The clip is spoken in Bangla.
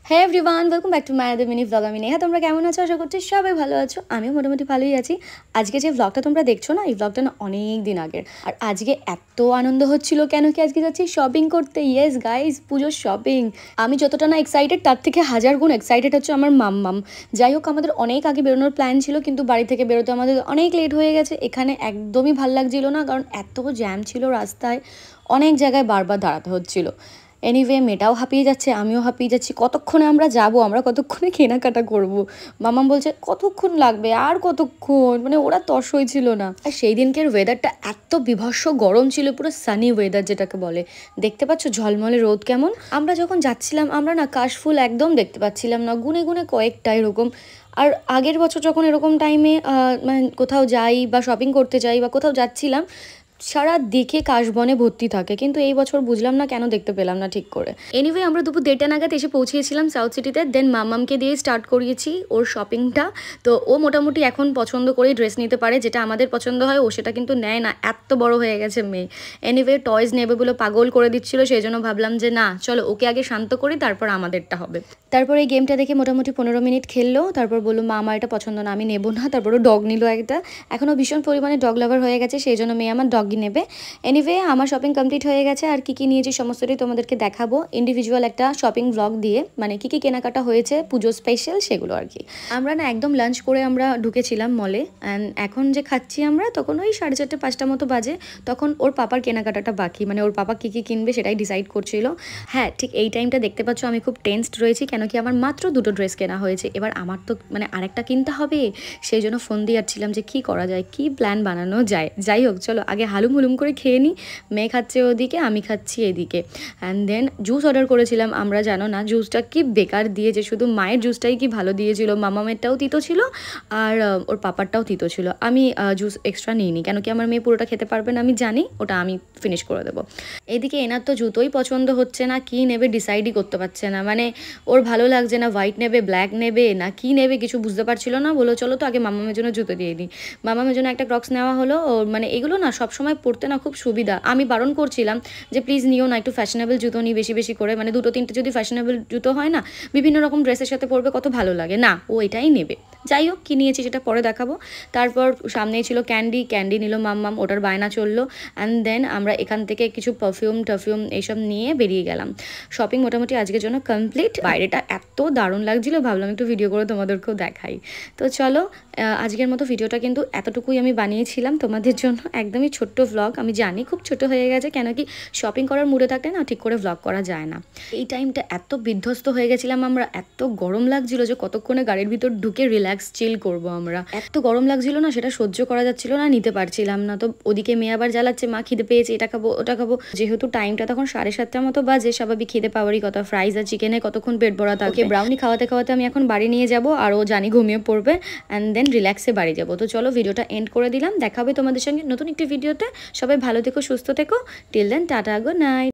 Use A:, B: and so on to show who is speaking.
A: Hey everyone, welcome back to my other mini vlog. আমি নেহা। তোমরা কেমন আছো? আশা করছি সবাই ভালো আছো। আমিও মোটামুটি ভালোই আছি। আজকে যে ভ্লগটা তোমরা দেখছো না, এই ভ্লগটা না অনেক দিন আগের। আর আজকে এত আনন্দ হচ্ছিল কেন কি আজকে যাচ্ছি শপিং করতে। ইয়েস গাইজ, পুজোর শপিং। আমি যতটা না এক্সাইটেড তার থেকে হাজার গুণ এক্সাইটেড হচ্ছে আমার মাম্মাম। যাই হোক, আমাদের অনেক আগে বেরোনোর প্ল্যান ছিল, কিন্তু বাড়ি থেকে বেরোতে আমাদের অনেক লেট হয়ে গেছে। এখানে একদমই ভাল লাগছিল না, কারণ এত জ্যাম ছিল রাস্তায়, অনেক জায়গায় বারবার দাঁড়াতে হচ্ছিল। এনিওয়ে, মেয়েটাও হাঁপিয়ে যাচ্ছে, আমিও হাঁপিয়ে যাচ্ছি। কতক্ষণে আমরা যাব, আমরা কতক্ষণে কেনাকাটা করব। মামাম বলছে কতক্ষণ লাগবে, আর কতক্ষণ, মানে ওরা তস হয়েছিল না। আর সেই দিনকের ওয়েদারটা এত বিভৎস গরম ছিল, পুরো সানি ওয়েদার যেটাকে বলে। দেখতে পাচ্ছ ঝলমলে রোদ কেমন। আমরা যখন যাচ্ছিলাম, আমরা না কাশফুল একদম দেখতে পাচ্ছিলাম না, গুনে গুনে কয়েকটা এরকম। আর আগের বছর যখন এরকম টাইমে মানে কোথাও যাই বা শপিং করতে যাই বা কোথাও যাচ্ছিলাম, সারা দিকে কাশবনে ভর্তি থাকে, কিন্তু এই বছর বুঝলাম না কেন দেখতে পেলাম না ঠিক করে। এনিওয়ে, আমরা দুপুর 1:30 নাগাদ এসে পৌঁছিয়েছিলাম সাউথ সিটিতে। দেন মামামকে দিয়ে স্টার্ট করিয়েছি ওর শপিংটা। তো ও মোটামুটি এখন পছন্দ করেই ড্রেস নিতে পারে, যেটা আমাদের পছন্দ হয় ও সেটা কিন্তু নেয় না, এত বড় হয়ে গেছে মেয়ে। এনিওয়ে, টয়েস নেবে বলে পাগল করে দিচ্ছিল, সেই জন্য ভাবলাম যে না, চলো ওকে আগে শান্ত করি, তারপর আমাদেরটা হবে। তারপর এই গেমটা দেখে মোটামুটি 15 মিনিট খেললো, তারপর বললো মা আমার এটা পছন্দ না, আমি নেবো না। তারপরও ডগ নিল একটা। এখনও ভীষণ পরিমাণে ডগ লাভার হয়ে গেছে, সেই জন্য মেয়ে আমার ডগই নেবে। এনিওয়ে, আমার শপিং কমপ্লিট হয়ে গেছে। আর কী নিয়েছি সমস্তটাই তোমাদেরকে দেখাবো ইন্ডিভিজুয়াল একটা শপিং ব্লগ দিয়ে, মানে কী কেনাকাটা হয়েছে পুজো স্পেশাল সেগুলো আর কি। আমরা না একদম লাঞ্চ করে আমরা ঢুকেছিলাম মলে। অ্যান্ড এখন যে খাচ্ছি আমরা, তখন ওই 4:30 5টা মতো বাজে। তখন ওর পাপার কেনাকাটাটা বাকি, মানে ওর পাপা কী কিনবে সেটাই ডিসাইড করছিল। হ্যাঁ, ঠিক এই টাইমটা দেখতে পাচ্ছ আমি খুব টেন্সড রয়েছি, কেন কি আমার মাত্র 2টো ড্রেস কেনা হয়েছে। এবার আমার তো মানে আরেকটা কিনতে হবে, সেই জন্য ফোন দিয়ে যাচ্ছিলাম যে কী করা যায়, কী প্ল্যান বানানো যায়। যাই হোক, চলো আগে হালুম হুলুম করে খেয়ে নিই। মেয়ে খাচ্ছে ওদিকে, আমি খাচ্ছি এদিকে। অ্যান্ড দেন জুস অর্ডার করেছিলাম আমরা, জানো না জুসটা কি বেকার দিয়েছে, শুধু মায়ের জুসটাই কি ভালো দিয়েছিল। মামামেরটাও তিতো ছিল আর ওর পাপারটাও তিতো ছিল। আমি জুস এক্সট্রা নিইনি, কেন কি আমার মেয়ে পুরোটা খেতে পারবে না, আমি জানি, ওটা আমি ফিনিশ করে দেবো। এদিকে এনার তো জুতোই পছন্দ হচ্ছে না, কি নেবে ডিসাইডই করতে পারছে না। মানে ওর ভালো লাগছে না, হোয়াইট নেবে ব্ল্যাক নেবে না কি নেবে কিছু বুঝতে পারছিল না। বলো চলো তো আগে মামামের জন্য জুতো দিয়ে দিই। মামামের জন্য একটা ক্রক্স নেওয়া হলো। মানে এগুলো না সবসময় পরতে না খুব সুবিধা। আমি বারণ করছিলাম যে প্লিজ নিও না, একটু ফ্যাশনেবল জুতো নিই বেশি বেশি করে, মানে 2-3টে যদি ফ্যাশনেবল জুতো হয় না, বিভিন্ন রকম ড্রেসের সাথে পরবে, কত ভালো লাগে না। ও এটাই নেবে। যাই হোক, কী নিয়েছি সেটা পরে দেখাবো। তারপর সামনেই ছিল ক্যান্ডি নিল মাম্মাম, ওটার বায়না চললো। অ্যান্ড দেন আমরা এখান থেকে কিছু পারফিউম এইসব নিয়ে বেরিয়ে গেলাম। শপিং মোটামুটি আজকের জন্য কমপ্লিট। বাইরেটা এত দারুণ লাগছিল, ভাবলাম একটু ভিডিও করে তোমাদেরকেও দেখাই। তো চলো, আজকের মতো ভিডিওটা কিন্তু এতটুকুই আমি বানিয়েছিলাম তোমাদের জন্য, একদমই ছোট্ট ভ্লগ। আমি জানি খুব ছোট হয়ে গেছে, কেন কি শপিং করার মুডে থাকলে না ঠিক করে ভ্লগ করা যায় না। এই টাইমটা এত বিধ্বস্ত হয়ে গেছিলাম আমরা, এত গরম লাগছিল যে কতক্ষণে গাড়ির ভিতর ঢুকে রিল্যাক্স চিল করব আমরা। এত গরম লাগছিল না, সেটা সহ্য করা যাচ্ছিল না, নিতে পারছিলাম না। তো ওদিকে মেয়ে আবার জ্বালাচ্ছে মা খিদে পেয়েছে, এটা খাবো ওটা খাবো। যেহেতু টাইমটা তখন 7:30 মতো বাজে, স্বাভাবিক খিদে পাওয়ারই কথা। ফ্রাইজ আর চিকেনে কতক্ষণ পেট ভরা থাকে। ব্রাউনি খাওয়াতে খাওয়াতে আমি এখন বাড়ি নিয়ে যাব, আর ও জানি ঘুমিয়ে পড়বে। অ্যান্ড দেন রিল্যাক্সে বাড়ি যাবো। তো চলো ভিডিওটা এন্ড করে দিলাম, দেখা হবে তোমাদের সঙ্গে নতুন একটি ভিডিওতে। সবাই ভালো থেকো, সুস্থ থেকো। Till then tata, good night.